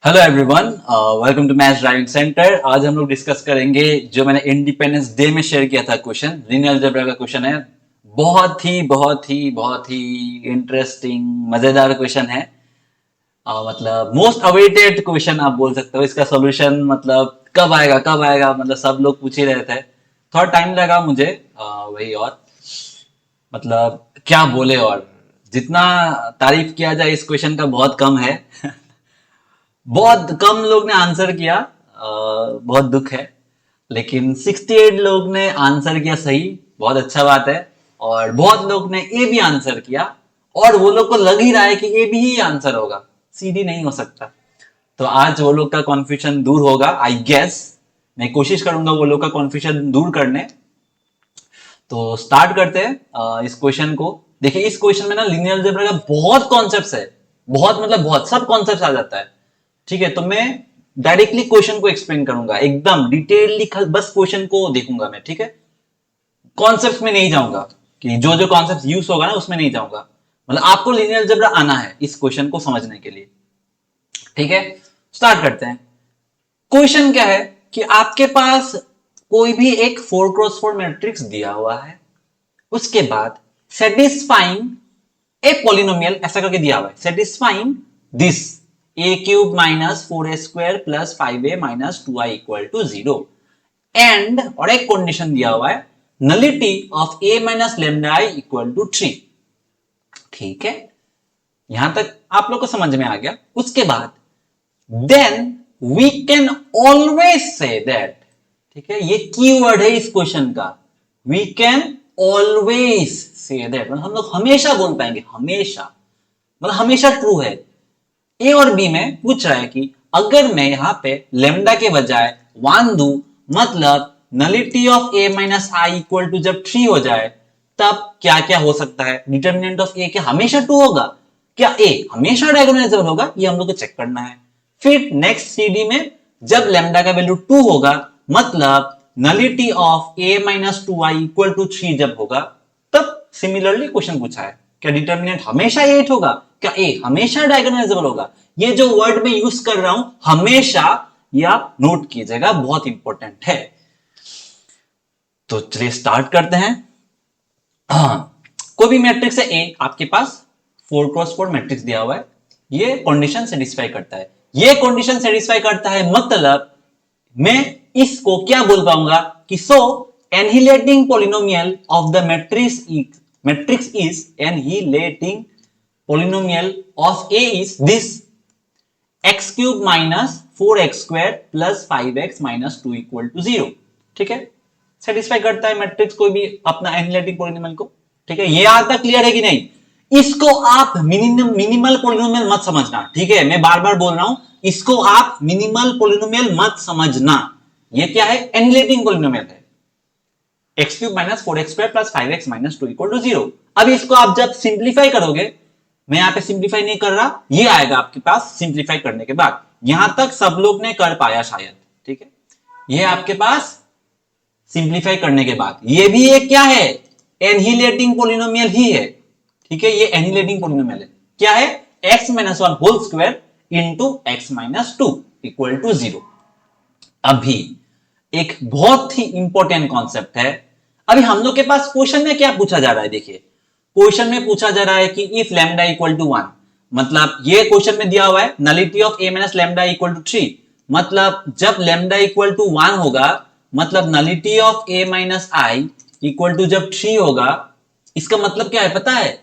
Hello everyone, welcome to maths driving centre. आज हम लोग डिस्कस करेंगे जो मैंने इंडिपेंडेंस डे में शेयर किया था क्वेश्चन, लीनियर अलजेब्रा का क्वेश्चन है। बहुत ही इंटरेस्टिंग मजेदार क्वेश्चन है। मतलब मोस्ट अवेटेड क्वेश्चन आप बोल सकते हो। इसका सॉल्यूशन मतलब कब आएगा मतलब सब लोग पूछ ही रहे थे। थोड़ा टाइम लगा मुझे, वही और मतलब क्या बोले। और जितना तारीफ किया जाए इस क्वेश्चन का बहुत कम है। बहुत कम लोग ने आंसर किया, बहुत दुख है। लेकिन 68 लोग ने आंसर किया सही, बहुत अच्छा बात है। और बहुत लोग ने ए भी आंसर किया, और वो लोग को लग ही रहा है कि ए भी ही आंसर होगा, सी डी नहीं हो सकता। तो आज वो लोग का कॉन्फ्यूजन दूर होगा, आई गेस। मैं कोशिश करूंगा वो लोग का कॉन्फ्यूजन दूर करने। तो स्टार्ट करते हैं इस क्वेश्चन को। देखिए, इस क्वेश्चन में ना लीनियर अलजेब्रा का बहुत कॉन्सेप्ट्स है, बहुत मतलब बहुत सब कॉन्सेप्ट्स आ जाता है। ठीक है, तो मैं डायरेक्टली क्वेश्चन को एक्सप्लेन करूंगा, एकदम डिटेलली बस क्वेश्चन को देखूंगा मैं। ठीक है, कॉन्सेप्ट में नहीं जाऊंगा कि जो जो कॉन्सेप्ट यूज होगा ना उसमें नहीं जाऊंगा। मतलब आपको लीनियर अलजेब्रा आना है इस क्वेश्चन को समझने के लिए। ठीक है, स्टार्ट करते हैं। क्वेश्चन क्या है कि आपके पास कोई भी एक 4x4 मैट्रिक्स दिया हुआ है, उसके बाद सेटिस्फाइंग ए पॉलिनोमियल ऐसा करके दिया हुआ है, satisfying this A cube minus 4a² plus 5a minus 2i equal to 0 and, और एक कंडीशन दिया हुआ है, nullity of a minus lambda i equal to 3। ठीक है, यहां तक आप लोग को समझ में आ गया। उसके बाद then we can always say that, ठीक है, ये कीवर्ड है इस क्वेश्चन का, we can always say that, मतलब हम लोग हमेशा बोल पाएंगे, हमेशा मतलब हमेशा ट्रू है। ए और बी में पूछ रहा है कि अगर मैं यहां पे लेमडा के बजाय 1 दू, मतलब nullity of A minus I equal to जब 3 हो जाए, तब क्या क्या हो सकता है। डिटर्मिनेंट ऑफ ए क्या हमेशा 2 होगा, क्या ए हमेशा डायगोनलाइजेबल होगा, ये हम लोग को चेक करना है। फिर नेक्स्ट सीडी में जब लेमडा का वैल्यू 2 होगा, मतलब nullity of A minus 2i equal to 3 जब होगा, तब सिमिलरली क्वेश्चन पूछा है क्या डिटर्मिनेंट हमेशा 8 होगा, क्या ए हमेशा डायगोनलाइजेबल होगा। ये जो वर्ड मैं यूज कर रहा हूं हमेशा, या नोट कीजिएगा, बहुत इंपॉर्टेंट है। तो चलिए स्टार्ट करते हैं। कोई भी मैट्रिक्स है ए आपके पास, 4x4 मैट्रिक्स दिया हुआ है, ये कंडीशन सेटिस्फाई करता है। ये कंडीशन सेटिस्फाई करता है मतलब मैं इसको क्या बोल पाऊंगा कि so annihilating polynomial of the matrix is annihilating polynomial of A is this x cube minus 4x² plus 5x minus 2 equal to 0। ठीक है, सेटिस्फाई करता है मैट्रिक्स कोई भी अपना एनालिटिक पॉलिनोमियल को। ठीक है, ये आज तक क्लियर है कि नहीं। इसको आप मिनिमल पॉलिनोमियल मत समझना। ठीक है, मैं बार बार बोल रहा हूं, इसको आप मिनिमल पॉलिनोमियल मत समझना। ये क्या है, एनालिटिक पॉलिनोमियल है, x cube minus 4x² plus 5x minus 2 equal to 0। अब इसको आप जब सिंप्लीफाई करोगे, मैं यहां पे सिंप्लीफाई नहीं कर रहा, ये आएगा आपके पास सिंप्लीफाई करने के बाद। यहां तक सब लोग ने कर पाया शायद। ठीक है, ये आपके पास सिंप्लीफाई करने के बाद, ये भी एक क्या है, एनहिलेटिंग पॉलिनोमियल ही है। ठीक है, ये एनहिलेटिंग पॉलिनोमियल है, क्या है, x minus 1 whole square into x minus 2 equal to 0। अभी एक बहुत ही इंपॉर्टेंट कॉन्सेप्ट है। अभी हम लोग के पास क्वेश्चन में क्या पूछा जा रहा है, देखिए क्वेश्चन में पूछा जा रहा है कि इफ लैम्डा इक्वल टू 1, मतलब ये क्वेश्चन में दिया हुआ है nullity of A minus lambda equal to 3, मतलब जब लैम्डा इक्वल टू 1 होगा, मतलब nullity of A minus I equal to जब 3 होगा, इसका मतलब क्या है पता है,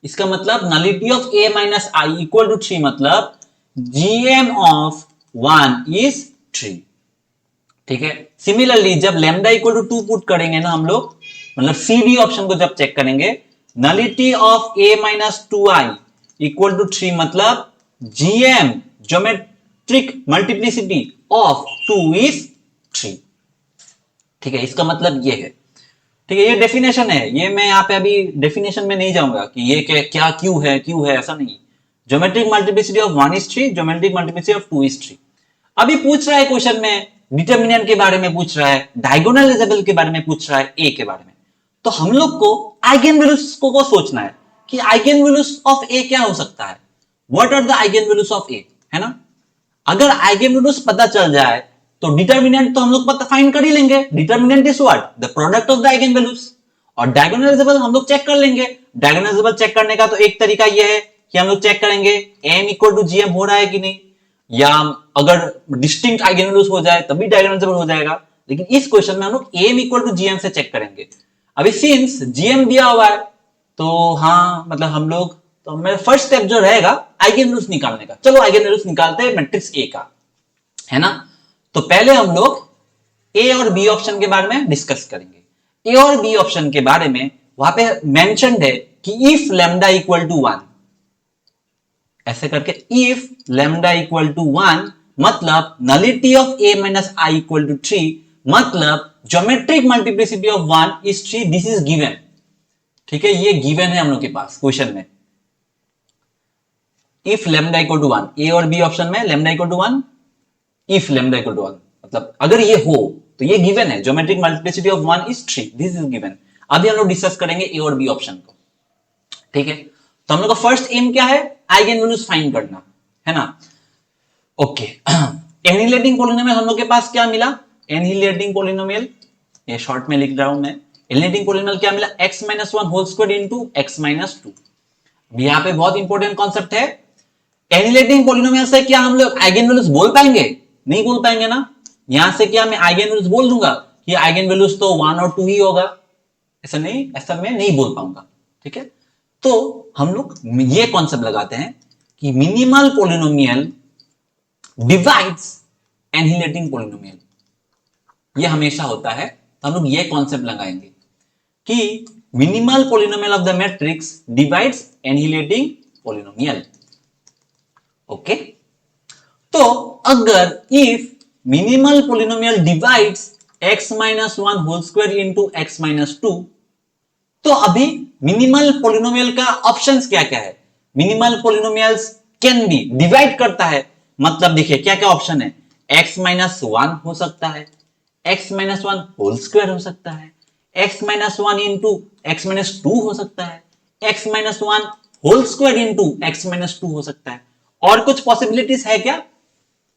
इसका मतलब nullity of A minus I equal to 3, मतलब जीएम ऑफ 1 इज 3। ठीक है, सिमिलरली जब लैम्डा इक्वल टू 2 पुट करेंगे ना हम लोग, मतलब सी डी ऑप्शन को जब चेक करेंगे, nullity of A minus 2i equal to 3, मतलब GM geometric multiplicity of 2 is 3। ठीक है, इसका मतलब ये है। ठीक है, ये डेफिनेशन है, ये मैं यहां पे अभी डेफिनेशन में नहीं जाऊंगा कि ये क्या क्यों है ऐसा नहीं। Geometric multiplicity of 1 is 3, geometric multiplicity of 2 is 3। अभी पूछ रहा है क्वेश्चन में, डिटर्मिनेंट के बारे में पूछ रहा है, डायगोनलाइजेबल के बारे में पूछ रहा है, ए के बारे में। तो हम लोग को आइगन वैल्यूज को सोचना है कि आइगन वैल्यूज ऑफ ए क्या हो सकता है, what are the eigen values of A, है ना। अगर आइगन वैल्यूज पता चल जाए तो डिटर्मिनेंट तो हम लोग पता फाइंड कर ही लेंगे। Determinant is what, the product of the eigen values. और डायगोनलाइजेबल हम लोग चेक कर लेंगे। डायगोनलाइजेबल चेक करने का तो एक तरीका यह है कि हम लोग चेक करेंगे एम इक्वल टू जीएम हो रहा है कि नहीं, या अगर डिस्टिंक्ट आइगन वैल्यूज हो जाए तभी डायगोनलाइजेबल हो जाएगा। लेकिन इस क्वेश्चन में हम लोग एम इक्वल टू जीएम से चेक करेंगे। अभी सिंस जीएम दिया हुआ है तो हाँ मतलब हम लोग, तो मेरा फर्स्ट स्टेप जो रहेगा आइगन वैल्यूज निकालने का। चलो आइगन वैल्यूज निकालते हैं मैट्रिक्स ए का, है ना। तो पहले हम लोग ए और बी ऑप्शन के बारे में डिस्कस करेंगे। ए और बी ऑप्शन के बारे में वहां पे मेंशन्ड है कि इफ लैम्डा इक्वल टू 1, ऐसे करके इफ लैम्डा इक्वल टू 1 मतलब nullity of A minus I equal to 3, मतलब geometric multiplicity of 1 is 3, this is given. ठीक है, ये गिवन है हम लोग के पास क्वेश्चन में। If lambda equal to 1, A और बी ऑप्शन में lambda equal to 1, if lambda equal to 1 मतलब अगर ये हो तो ये गिवन है, geometric multiplicity of 1 is 3, this is given. अभी हम लोग डिस्कस करेंगे ए और बी ऑप्शन को। ठीक है, तो हम लोग का फर्स्ट एम क्या है, आइगन वैल्यूज फाइंड करना, है ना। ओके, एनिहिलेटिंग पॉलिनोमियल हम लोग के पास क्या मिला, एनिहिलेटिंग पॉलिनोमियल, ये शॉर्ट में लिख रहा हूं मैं। एनिहिलेटिंग पॉलिनोमियल क्या मिला, x - 1 whole square into x - 2। यहां पे बहुत इंपॉर्टेंट कॉन्सेप्ट है, एनिहिलेटिंग पॉलिनोमियल से क्या हम लोग आइगन वैल्यूज बोल पाएंगे, नहीं बोल पाएंगे ना। यहां से क्या मैं आइगन वैल्यूज बोल दूंगा कि आइगन वैल्यूज तो 1 और 2 ही होगा, ऐसा नहीं, ऐसा मैं नहीं बोल पाऊंगा। ठीक है, तो हम लोग ये कॉन्सेप्ट लगाते हैं कि minimal polynomial divides annihilating polynomial, ये हमेशा होता है। तो हम लोग ये कॉन्सेप्ट लगाएंगे कि minimal polynomial of the matrix divides annihilating polynomial. Okay, तो अगर if minimal polynomial divides x - 1 whole square into x - 2, तो अभी मिनिमल पॉलिनोमियल का ऑप्शंस क्या क्या है। Minimal polynomials can be divide करता है, मतलब देखिए क्या क्या ऑप्शन है, x - 1 हो सकता है, x - 1 होल स्क्वायर हो सकता है, x - 1 इंटू x - 2 हो सकता है, x - 1 whole square into x - 2 हो सकता है। और कुछ पॉसिबिलिटीज है क्या,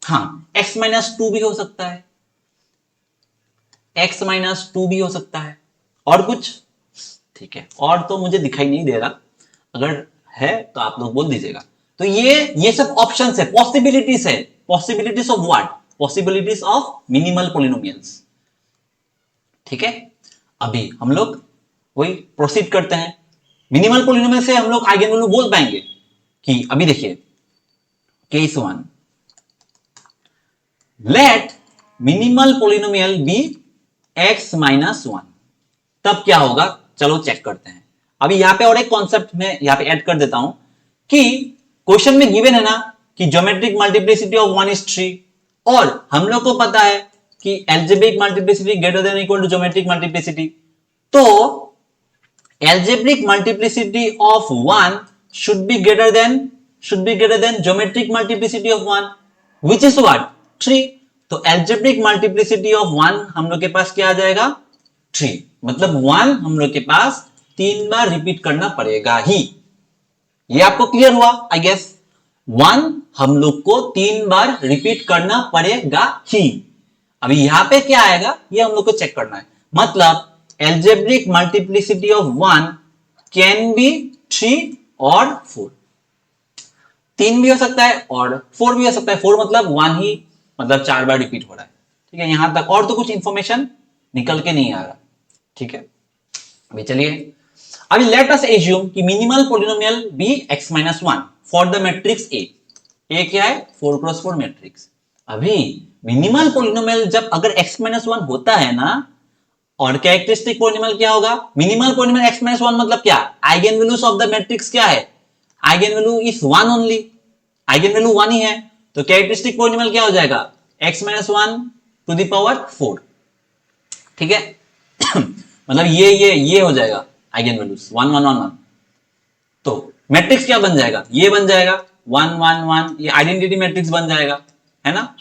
हाँ x - 2 भी हो सकता है, x - 2 भी हो सकता है। और कुछ, ठीक है, और तो मुझे दिखाई नहीं दे रहा, अगर है तो आप लोग बोल दीजिएगा। तो ये सब ऑप्शंस है, पॉसिबिलिटीज है, possibilities of what, possibilities of minimal polynomials. ठीक है, अभी हम लोग वही प्रोसीड करते हैं। मिनिमल पॉलिनोमियल से हम लोग आइगन वैल्यू बोल पाएंगे कि अभी देखिए case 1, let minimal polynomial be x - 1, तब क्या होगा, चलो चेक करते हैं। अभी यहां पे और एक कॉन्सेप्ट में यहां पे ऐड कर देता हूं कि क्वेश्चन में गिवन है ना कि ज्योमेट्रिक मल्टीप्लिसिटी ऑफ 1 इज 3, और हम लोग को पता है कि algebraic multiplicity greater than equal to geometric multiplicity. तो algebraic multiplicity of 1 should be greater than geometric multiplicity of 1, which is what, 3। तो एल्जेब्रिक मल्टीप्लिसिटी ऑफ 1 हम लोग के पास क्या आ जाएगा, 3, मतलब 1 हम लोग के पास 3 बार रिपीट करना पड़ेगा ही। ये आपको क्लियर हुआ आई गेस, 1 हम लोग को 3 बार रिपीट करना पड़ेगा ही। अभी यहां पे क्या आएगा ये हम लोग को चेक करना है, मतलब algebraic multiplicity of 1 can be 3 और 4, 3 भी हो सकता है और 4 भी हो सकता है। 4 मतलब 1 ही, मतलब 4 बार रिपीट हो रहा है। ठीक है, यहां तक और तो कुछ इंफॉर्मेशन निकल के नहीं आ रहा। ठीक है, अभी चलिए, अभी लेट अस एज्यूम कि minimal polynomial be x - 1 for the matrix A. A क्या है, 4x4 मैट्रिक्स। अभी मिनिमल पॉलिनोमियल जब अगर x - 1 होता है ना, और कैरेक्टरिस्टिक पॉलिनोमियल क्या होगा, मिनिमल पॉलिनोमियल x - 1 मतलब क्या, eigen values of the matrix क्या है, eigen value is 1 only, eigen value 1 ही है। तो कैरेक्टरिस्टिक पॉलिनोमियल क्या हो जाएगा, x - 1 टू द पावर 4। ठीक है मतलब ये हो जाएगा आइगन वैल्यूज 1 1 1 1। तो मैट्रिक्स क्या बन जाएगा, ये बन जाएगा 1 1 1, ये आइडेंटिटी मैट्रिक्स बन जाएगा, है ना,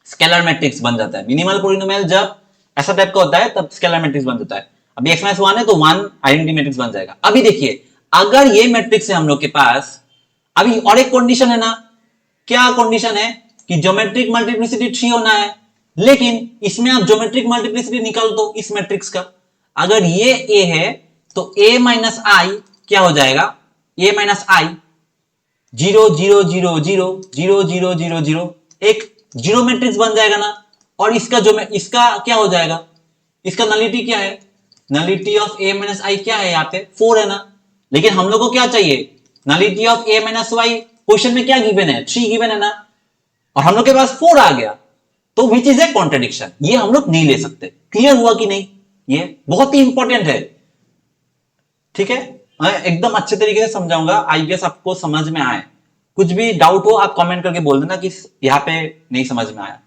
स्केलर मैट्रिक्स बन जाता है। मिनिमल पॉलिनोमियल जब ऐसा टाइप का होता है तब स्केलर मैट्रिक्स बन जाता है। अभी x - 1 है तो 1 आइडेंटिटी मैट्रिक्स बन जाएगा। अभी देखिए अगर ये मैट्रिक्स है हम लोग के पास, अभी और एक कंडीशन है ना, क्या कंडीशन है, कि ज्योमेट्रिक मल्टीप्लिसिटी 3 होना है, लेकिन इसमें आप ज्योमेट्रिक मल्टीप्लिसिटी निकाल दो इस मैट्रिक्स का। अगर ये ए है तो ए माइनस आई क्या हो जाएगा, ए माइनस आई 0 0 0 0 0 0 0 0, एक जीरो मैट्रिक्स बन जाएगा ना। और इसका जो इसका क्या हो जाएगा, इसका नलिटी क्या है, नलिटी ऑफ ए माइनस आई क्या है, यहाँ पे 4 है ना। लेकिन हम लोग को क्या चाहिए, nullity of A minus Y, question में क्या गिवन है, 3 गिवन है ना, और हम लोग के पास 4 आ गया, तो विच इज ए कॉन्ट्रडिक्शन, ये हम लोग नहीं ले सकते। क्लियर हुआ कि नहीं, ये बहुत ही इंपॉर्टेंट है। ठीक है, मैं एकदम अच्छे तरीके से समझाऊंगा, आई गेस आपको समझ में आए। कुछ भी डाउट हो आप कमेंट करके बोल देना कि यहाँ पे नहीं समझ में आया।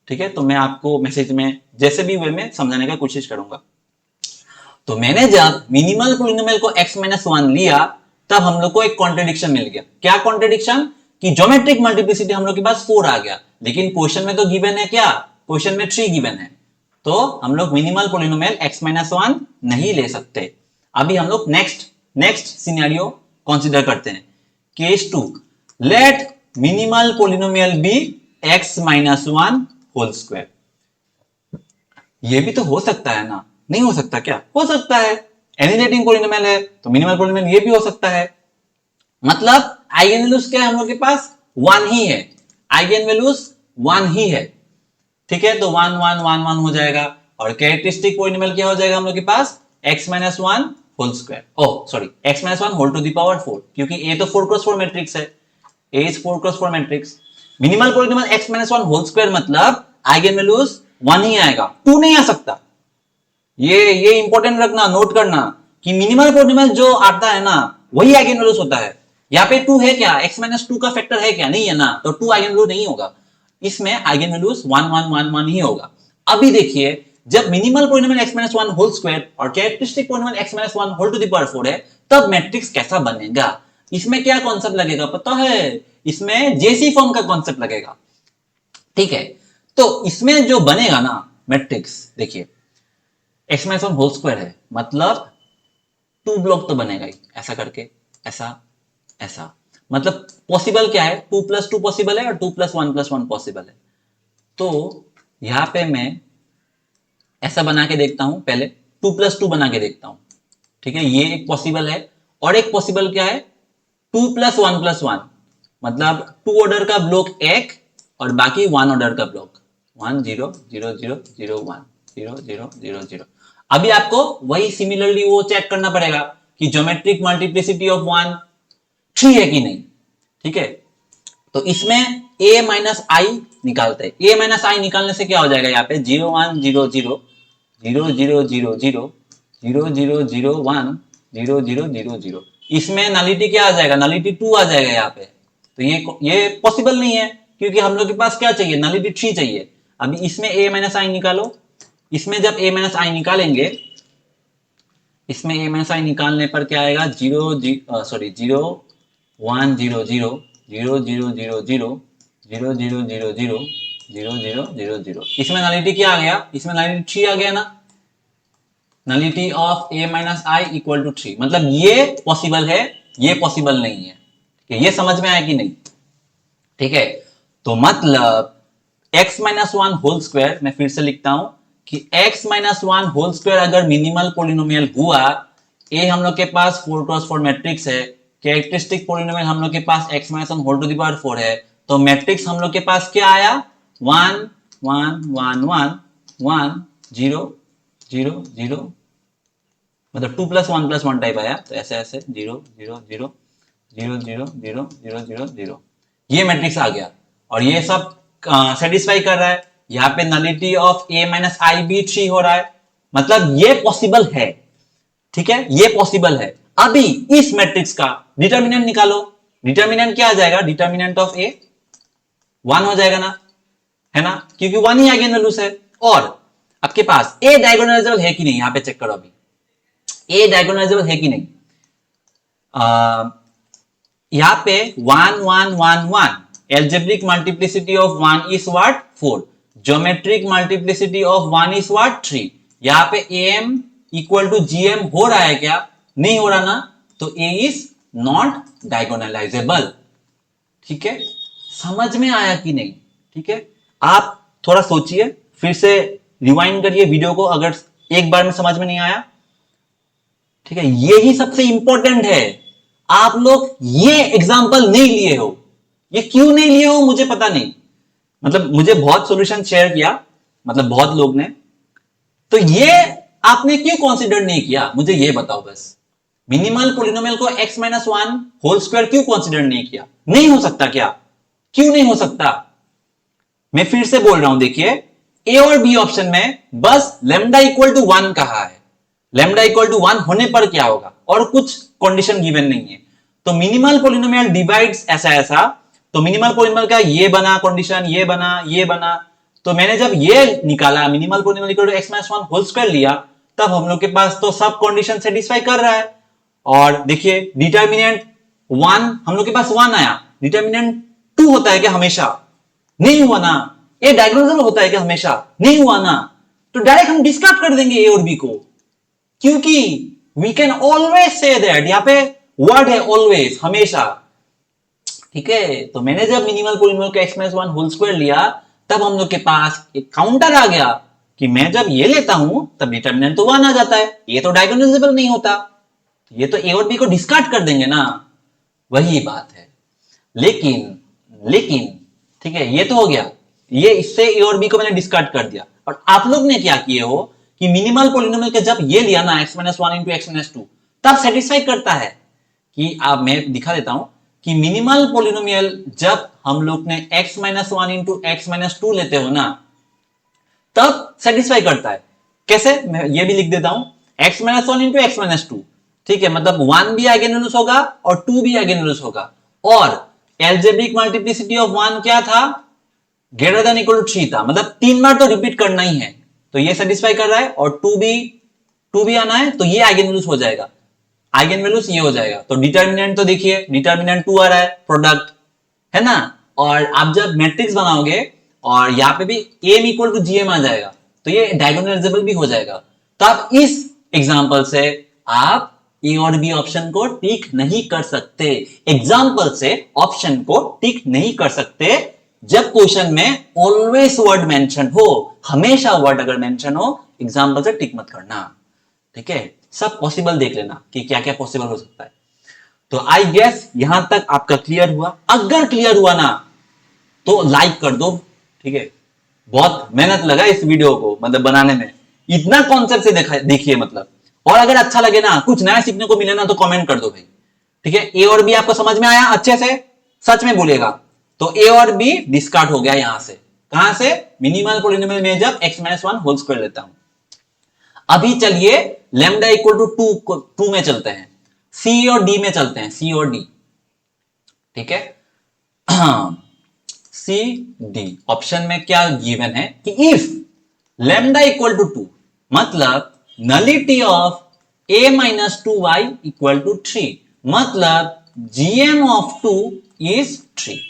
ठीक है, तो मैं आपको मैसेज में जैसे भी वे में समझाने का कोशिश करूंगा। तो मैंने जब मिनिमल पॉलिनोमियल को x माइनस 1 लिया तब हम लोग को एक कॉन्ट्रडिक्शन मिल गया। क्या कॉन्ट्रडिक्शन, कि ज्योमेट्रिक मल्टीप्लिसिटी हम लोग के पास 4 आ गया, लेकिन क्वेश्चन में तो गिवन है क्या, क्वेश्चन में 3 गिवन है, तो हम लोग मिनिमल पॉलिनोमियल x माइनस 1 नहीं ले सकते। अभी हम लोग नेक्स्ट सिनेरियो कंसीडर करते हैं। Case 2, let minimal polynomial be x minus 1 whole square. ये भी तो हो सकता है ना, नहीं हो सकता क्या, हो सकता है, एलिमिनेटिंग पॉलिनोमियल है तो मिनिमल पॉलिनोमियल ये भी हो सकता है। मतलब आइगन वैल्यूज क्या है हम लोग के पास, 1 ही है, आइगन वैल्यूज 1 ही है। ठीक है, तो 1 1 1 1 हो जाएगा, और कैरेक्टरिस्टिक पॉलिनोमियल क्या हो जाएगा हम लोग के पास, x minus 1 whole square, oh sorry x minus 1 whole to the power 4, क्योंकि a तो 4 क्रॉस 4 मैट्रिक्स है, a is 4 cross 4 matrix. Minimal polynomial x minus 1 whole square मतलब आइगन वैल्यूज 1 ही आएगा, 2 नहीं आ सकता। ये इंपॉर्टेंट रखना, नोट करना कि मिनिमल पॉलिनोमियल जो आता है ना वही आइगन वैल्यूज होता है। यहाँ पे 2 है क्या, x माइनस 2 का फैक्टर है क्या, नहीं है ना, तो 2 आइगन वैल्यू नहीं होगा, इसमें आइगन वैल्यूज 1 1 1 1 ही होगा। अभी देखिए, जब minimal polynomial x minus 1 whole square और characteristic polynomial x minus 1 whole to the power 4 है, तब मैट्रिक्स कैसा बनेगा, इसमें क्या कॉन्सेप्ट लगेगा पता है, इसमें जेसी फॉर्म का कॉन्सेप्ट लगेगा। ठीक है, तो इसमें जो बनेगा ना मैट्रिक्स, देखिए x माइनस 1 होल स्क्वायर है मतलब 2 ब्लॉक तो बनेगा ही, ऐसा करके, ऐसा ऐसा, मतलब पॉसिबल क्या है, 2 प्लस 2 पॉसिबल है और 2 प्लस 1 पॉसिबल है। तो यहां पे मैं ऐसा बना के देखता हूं, पहले 2 प्लस 2 बना के देखता हूं। ठीक है, ये एक पॉसिबल है, और एक पॉसिबल क्या है, 2 प्लस 1 मतलब 2 ऑर्डर का ब्लॉक एक और बाकी 1 ऑर्डर का ब्लॉक, 1 0 0 0 0 1 0 0 0 0। अभी आपको वही सिमिलरली वो चेक करना पड़ेगा कि ज्योमेट्रिक मल्टीप्लिसिटी ऑफ 1 3 है कि नहीं। ठीक है, तो इसमें a माइनस आई निकालते हैं। a माइनस आई निकालने से क्या हो जाएगा, यहाँ पे 0 1 0 0 0 0 0 0 0 0 0 1 0 0 0 0, इसमें नलिटी क्या आ जाएगा, नलिटी 2 आ जाएगा यहाँ पे। तो ये पॉसिबल नहीं है, क्योंकि हम लोग के पास क्या चाहिए, नलिटी 3 चाहिए। अभी इसमें a माइनस आई निकालो, इसमें जब a माइनस आई निकालेंगे, इसमें a माइनस आई निकालने पर क्या आएगा, 0 सॉरी 0 1 0 0 0 0 0 0 0 0 0 0 0 0 0 0, इसमें नलिटी क्या आ गया, इसमें नलिटी 3 आ गया ना, nullity of a minus I equal to 3, मतलब ये पॉसिबल है, ये पॉसिबल नहीं है। ये समझ में आया कि नहीं। ठीक है, तो मतलब x माइनस 1 होल स्क्वायर, मैं फिर से लिखता हूं कि x माइनस 1 होल स्क्वायर अगर मिनिमल पॉलिनोमियल हुआ, a हम लोग के पास 4 क्रॉस 4 मैट्रिक्स है, कैरेक्टरिस्टिक पॉलिनोमियल हम लोग के पास x minus 1 whole to the power 4 है, तो मैट्रिक्स हम लोग के पास क्या आया, 1 1 1 1 1 0 0 0, मतलब 2 प्लस 1 टाइप आया, तो ऐसे ऐसे 0 0 0 0 0 0 0 0 0, ये मैट्रिक्स आ गया, और ये सब सेटिस्फाई कर रहा है। यहाँ पे नलिटी ऑफ a माइनस आई भी 3 हो रहा है, मतलब ये पॉसिबल है। ठीक है, ये पॉसिबल है। अभी इस मैट्रिक्स का डिटर्मिनेंट निकालो, डिटर्मिनेंट क्या आ जाएगा, डिटर्मिनेंट ऑफ a 1 हो जाएगा ना, है ना, क्योंकि 1 ही आइगन वैल्यूज है। और आपके पास a डायगोनलाइजेबल है कि नहीं, यहां पे चेक करो, अभी a डायगोनलाइजेबल है कि नहीं। यहां पे 1 1 1 1, algebraic multiplicity of 1 is what, 4, geometric multiplicity of 1 is what, 3। यहां पे am इक्वल टू gm हो रहा है क्या, नहीं हो रहा ना, तो a is not diagonalizable। ठीक है, समझ में आया कि नहीं। ठीक है, आप थोड़ा सोचिए, फिर से रिवाइंड करिए वीडियो को अगर एक बार में समझ में नहीं आया। ठीक है, यही सबसे इंपॉर्टेंट है। आप लोग ये एग्जांपल नहीं लिए हो, ये क्यों नहीं लिए हो मुझे पता नहीं। मतलब मुझे बहुत सॉल्यूशन शेयर किया, मतलब बहुत लोग ने, तो ये आपने क्यों कंसीडर नहीं किया मुझे ये बताओ बस। मिनिमल पोलिनोमियल को x minus one whole square क्यों कंसीडर नहीं किया? नहीं हो सकता क्या? क्यों नहीं हो सकता? मैं फिर से बोल रहा हूं, देखिए ए और बी ऑप्शन में बस लेमडा इक्वल टू वन कहा है, लेमडा इक्वल टू वन होने पर क्या होगा, और कुछ कंडीशन गिवन नहीं है। तो मिनिमल पोलिनोमियल डिवाइड्स ऐसा ऐसा, तो मिनिमल पोलिनोमियल का ये बना कंडीशन, ये बना, ये बना। तो मैंने जब ये निकाला minimal polynomial equal to x minus one whole square लिया, तब हम लोग के पास तो सब कंडीशन सेटिस्फाई कर रहा है। और देखिए डिटर्मिनेंट वन, हम लोग के पास वन आया, डिटर्मिनेंट टू होता है क्या हमेशा? नहीं हुआ ना। ये डायगोनल होता है क्या हमेशा? नहीं हुआ ना। तो डायरेक्ट हम डिस्कार्ड कर देंगे ए और बी को, क्योंकि we can always say that, यहां पे वर्ड है ऑलवेज, हमेशा। ठीक है, तो मैंने जब मिनिमल पोलिनोमियल को x minus one whole square लिया, तब हम लोग के पास एक काउंटर आ गया कि मैं जब ये लेता हूं तब डिटर्मिनेंट तो वन आ जाता है, ये तो डायगोनलाइजेबल नहीं होता, ये तो ए और बी को डिस्कार्ड कर देंगे ना। वही बात है। लेकिन ठीक है, ये तो हो गया, ये इससे ए और बी को मैंने डिस्कार्ड कर दिया। और आप लोग ने क्या किए हो कि मिनिमल पोलिनोमियल के जब ये लिया ना x minus one into x minus to, तब सेटिस्फाई करता है कि आप, मैं दिखा देता हूं कि मिनिमल पोलिनोमियल जब हम लोग ने x minus one into x minus to लेते हो ना, तब सेटिस्फाई करता है। कैसे? मैं ये भी लिख देता हूं, x minus one into x minus two, ठीक है, मतलब वन भी आइगेनवैल्यूज होगा और टू भी आइगेनवैल्यूज होगा। और एल्जेब्रिक मल्टीप्लिसिटी ऑफ वन क्या था? ग्रेटर देन इक्वल टू 3 था, मतलब 3 बार तो रिपीट करना ही है, तो ये सेटिस्फाई कर रहा है। और टू भी आना है, तो ये आइगन वैल्यूज हो जाएगा, आइगन वैल्यूज ये हो जाएगा। तो डिटर्मिनेंट तो देखिए, डिटर्मिनेंट 2 आ रहा है, प्रोडक्ट है ना। और आप जब मैट्रिक्स बनाओगे और यहाँ पे भी एम इक्वल टू जीएम आ जाएगा, तो ये डायगोनलाइजेबल भी हो जाएगा। तो आप इस एग्जांपल से आप ए और बी ऑप्शन को टिक नहीं कर सकते, एग्जांपल से ऑप्शन को टिक नहीं कर सकते जब क्वेश्चन में ऑलवेज वर्ड मेंशन हो, हमेशा वर्ड अगर मेंशन हो, एग्जांपल से टिक मत करना। ठीक है, सब पॉसिबल देख लेना कि क्या क्या पॉसिबल हो सकता है। तो आई गेस यहां तक आपका क्लियर हुआ। अगर क्लियर हुआ ना तो लाइक कर दो। ठीक है, बहुत मेहनत लगा इस वीडियो को मतलब बनाने में, इतना कॉन्सेप्ट से देखिए मतलब। और अगर अच्छा लगे ना, कुछ नया सीखने को मिले ना, तो कमेंट कर दो भाई। ठीक है, ए और बी आपको समझ में आया अच्छे से? सच में बोलेगा। तो ए और बी डिस्कार्ड हो गया यहां से। कहां से? मिनिमल पोलिनोमियल में जब x minus one whole square लेता हूं। अभी चलिए लेमडा इक्वल टू टू में चलते हैं, सी और डी में चलते हैं, सी और डी। ठीक है, सी डी ऑप्शन में क्या गिवन है कि if lambda equal to two, मतलब nullity of a minus two y equal to three, मतलब gm of two is three.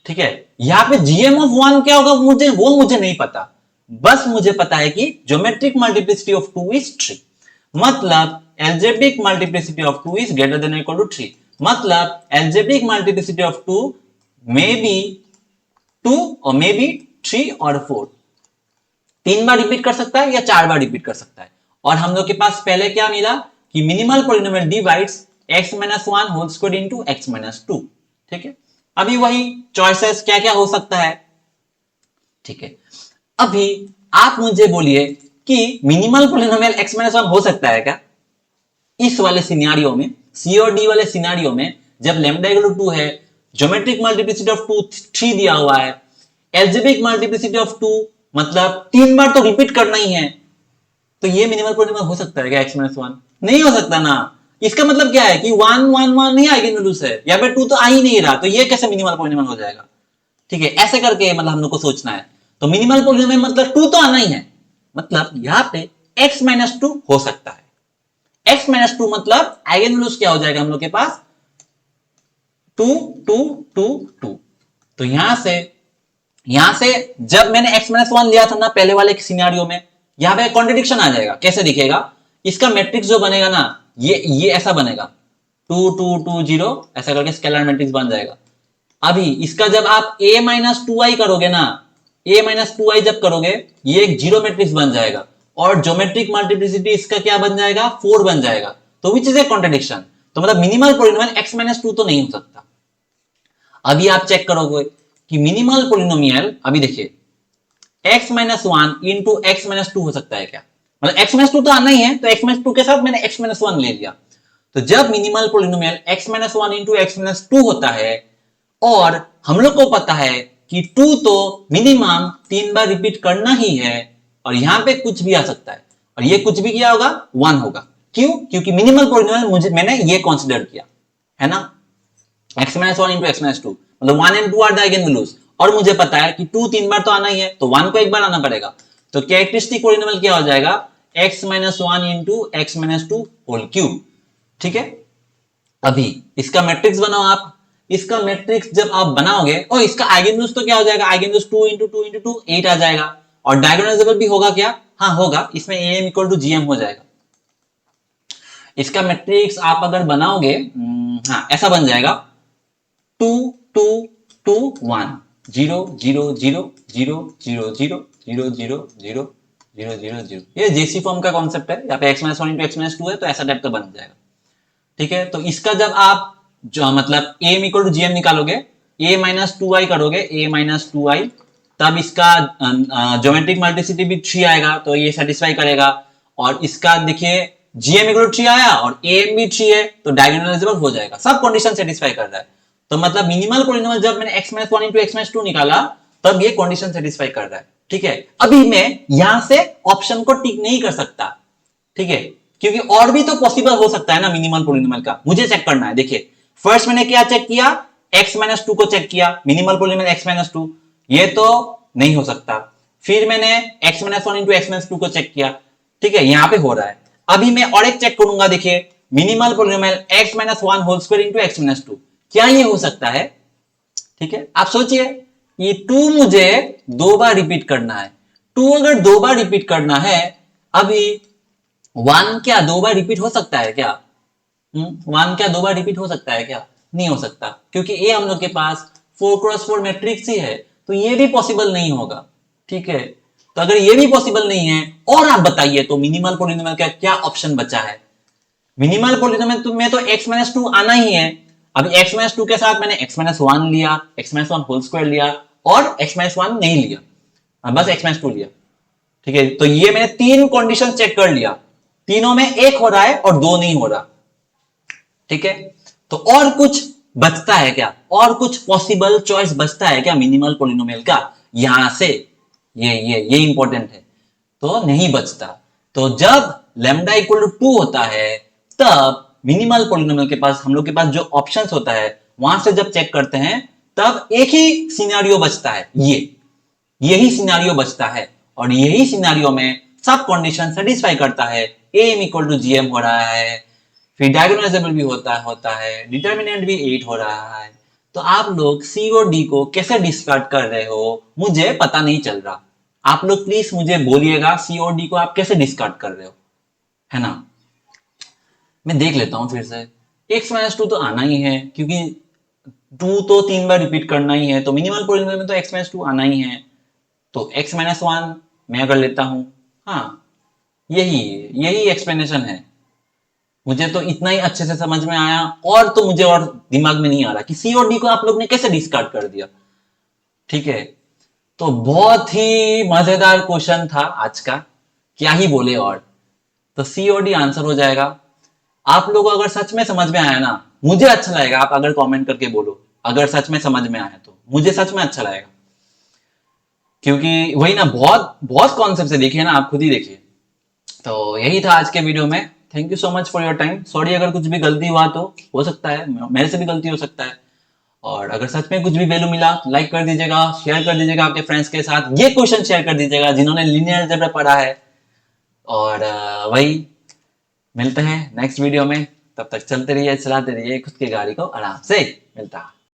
ठीक है, यहां पे gm ऑफ वन क्या होगा मुझे नहीं पता, बस मुझे पता है कि geometric multiplicity of two is three, मतलब algebraic multiplicity of two is greater than equal to three, मतलब algebraic multiplicity of two may be two और मे बी थ्री और फोर। 3 बार रिपीट कर सकता है या 4 बार रिपीट कर सकता है। और हम लोग के पास पहले क्या मिला कि minimal polynomial divides x minus one whole square into x minus two. ठीक है, अभी वही चॉइसेस क्या क्या हो सकता है। ठीक है, अभी आप मुझे बोलिए कि minimal polynomial x minus one हो सकता है क्या इस वाले सिनेरियो में, सी और डी वाले सिनेरियो में, जब लैम्डा इक्वल टू 2 है, ज्योमेट्रिक मल्टीप्लिसिटी ऑफ टू 3 दिया हुआ है, एल्जेब्रिक मल्टीप्लिसिटी ऑफ टू मतलब 3 बार तो रिपीट करना ही है, तो ये मिनिमल पोलिनोमियल हो सकता है क्या x माइनस वन? नहीं हो सकता ना। इसका मतलब क्या है कि 1 1 1 नहीं आइगन वैल्यूज है, या फिर 2 तो आ ही नहीं रहा, तो ये कैसे मिनिमल पोलिनोमियल हो जाएगा? ठीक है, ऐसे करके मतलब हम लोग को सोचना है। तो मिनिमल पोलिनोमियल मतलब 2 तो आना ही है, मतलब यहां पे x माइनस टू हो सकता है। x माइनस टू मतलब आइगन वैल्यूज क्या हो जाएगा हम लोग के पास? 2 2 2 2। तो यहां से जब मैंने x माइनस वन लिया था ना पहले वाले सिनेरियो में, यहां पे कॉन्ट्रडिक्शन आ जाएगा। कैसे दिखेगा? इसका मैट्रिक्स जो बनेगा ना, ये ऐसा बनेगा 2 2 2 0 ऐसा करके स्केलर मैट्रिक्स बन जाएगा। अभी इसका जब आप a माइनस टू आई करोगे ना, a माइनस टू आई जब करोगे ये एक जीरो मैट्रिक्स बन जाएगा और ज्योमेट्रिक मल्टीप्लिसिटी इसका क्या बन जाएगा, 4 बन जाएगा। तो विच इज ए कॉन्ट्रडिक्शन। तो मतलब minimal polynomial x minus two तो नहीं हो सकता। अभी आप चेक करोगे कि मिनिमल पॉलिनोमियल, अभी देखिए x minus one into x minus to हो सकता है क्या, मतलब x माइनस टू तो आना ही है, तो x माइनस टू के साथ मैंने x माइनस वन ले लिया। तो जब minimal polynomial x minus one into x minus to होता है और हम लोग को पता है कि टू तो मिनिमम 3 बार रिपीट करना ही है और यहां पे कुछ भी आ सकता है और ये कुछ भी क्या होगा, 1 होगा। क्यों? क्योंकि मिनिमल पॉलिनोमियल मैंने ये कंसीडर किया है ना, x minus one into x minus two, मतलब 1 and 2 are the eigen values और मुझे पता है कि 2 3 बार तो आना ही है, तो 1 को एक बार आना पड़ेगा। तो कैरेक्टरिस्टिक पॉलिनोमियल क्या हो जाएगा, x minus one into x minus two whole cube. ठीक है, अभी इसका मैट्रिक्स बनाओ आप। इसका मैट्रिक्स जब आप बनाओगे और इसका आइगन वैल्यूज तो क्या हो जाएगा, आइगन वैल्यूज 2 इंटू 2 इंटू 2 8 आ जाएगा और डायगोनलाइजेबल भी होगा क्या, हाँ होगा, इसमें am इक्वल टू gm हो जाएगा। इसका मैट्रिक्स आप अगर बनाओगे हाँ ऐसा बन जाएगा 2 2 2 1 0 0 0 0 0 0 0 0 0 0 0 0। ये जेसी फॉर्म का कॉन्सेप्ट है, यहाँ पे x minus one into x minus to है तो ऐसा टाइप का बन जाएगा। ठीक है, तो इसका जब आप जो मतलब a इक्वल टू जीएम निकालोगे, a माइनस टू आई करोगे, a माइनस टू आई, तब इसका ज्योमेट्रिक मल्टीप्लिसिटी भी 3 आएगा तो ये सेटिस्फाई करेगा। और इसका देखिए gm इक्वल टू 3 आया और am भी 3 है तो डायगोनलाइजेबल हो जाएगा, सब कंडीशन सेटिस्फाई कर रहा है। तो मतलब मिनिमल पॉलिनोमियल जब मैंने x minus one into x minus to निकाला तब ये कंडीशन सेटिस्फाई कर रहा है। ठीक है, अभी मैं यहां से ऑप्शन को टिक नहीं कर सकता, ठीक है, क्योंकि और भी तो पॉसिबल हो सकता है ना मिनिमल पॉलिनोमियल का, मुझे चेक करना है। देखिए फर्स्ट मैंने क्या चेक किया, x माइनस टू को चेक किया, minimal polynomial x minus two, ये तो नहीं हो सकता। फिर मैंने x minus one into x minus to को चेक किया, ठीक है, यहां पे हो रहा है। अभी मैं और एक चेक करूंगा, देखिए minimal polynomial x minus one whole square into x minus two, क्या ये हो सकता है? ठीक है, आप सोचिए ये 2 मुझे 2 बार रिपीट करना है, 2 अगर 2 बार रिपीट करना है, अभी 1 क्या 2 बार रिपीट हो सकता है क्या? 1 क्या 2 बार रिपीट हो सकता है क्या? नहीं हो सकता, क्योंकि ये हम लोग के पास 4x4 मैट्रिक्स ही है, तो ये भी पॉसिबल नहीं होगा। ठीक है, तो अगर ये भी पॉसिबल नहीं है और आप बताइए तो मिनिमल पॉलिनोमियल का क्या ऑप्शन बचा है? मिनिमल पॉलिनोमियल में तो x माइनस टू आना ही है। अभी x माइनस टू के साथ मैंने x माइनस वन लिया, x minus one whole square लिया और x माइनस वन नहीं लिया, बस x माइनस टू लिया। ठीक है, तो ये मैंने 3 कंडीशन चेक कर लिया, तीनों में एक हो रहा है और 2 नहीं हो रहा। ठीक है, तो और कुछ बचता है क्या, और कुछ पॉसिबल चॉइस बचता है क्या मिनिमल पॉलिनोमियल का यहां से? ये इंपॉर्टेंट है, तो नहीं बचता। तो जब लैम्डा इक्वल टू 2 होता है तब मिनिमल पॉलिनोमियल के पास, हम लोग के पास जो ऑप्शंस होता है वहां से जब चेक करते हैं तब एक ही सिनेरियो बचता है, यही सिनेरियो बचता है और यही सिनेरियो में सब कंडीशन सेटिस्फाई करता है। am इक्वल टू जीएम हो रहा है, फिर डायगोनलाइजेबल भी होता है, डिटर्मिनेंट भी 8 हो रहा है। तो आप लोग सी और डी को कैसे डिस्कार्ड कर रहे हो मुझे पता नहीं चल रहा। आप लोग प्लीज मुझे बोलिएगा सी और डी को आप कैसे डिस्कार्ड कर रहे हो, है ना? मैं देख लेता हूं फिर से। x माइनस टू तो आना ही है क्योंकि 2 तो 3 बार रिपीट करना ही है, तो मिनिमल पॉलिनोमियल में तो x माइनस टू आना ही है। तो x माइनस वन मैं अगर लेता हूं, हाँ यही एक्सप्लेनेशन है। मुझे तो इतना ही अच्छे से समझ में आया और तो मुझे और दिमाग में नहीं आ रहा कि सी और डी को आप लोग ने कैसे डिस्कार्ड कर दिया। ठीक है, तो बहुत ही मजेदार क्वेश्चन था आज का, क्या ही बोले। और तो सी और डी आंसर हो जाएगा। आप लोगों को अगर सच में समझ में आया ना, मुझे अच्छा लगेगा आप अगर कमेंट करके बोलो अगर सच में समझ में आया, तो मुझे सच में अच्छा लगेगा। क्योंकि वही ना, बहुत बहुत कॉन्सेप्ट से देखिए ना, आप खुद ही देखिए। तो यही था आज के वीडियो में। Thank you so much for your time. Sorry अगर कुछ भी गलती हुआ तो, हो सकता है मेरे से भी गलती हो सकता है। और अगर सच में कुछ भी वैल्यू मिला लाइक कर दीजिएगा, शेयर कर दीजिएगा आपके फ्रेंड्स के साथ, ये क्वेश्चन शेयर कर दीजिएगा जिन्होंने लीनियर अलजेब्रा पढ़ा है। और वही मिलते हैं नेक्स्ट वीडियो में, तब तक चलते रहिए, चलाते रहिए खुद की गाड़ी को आराम से। मिलता है।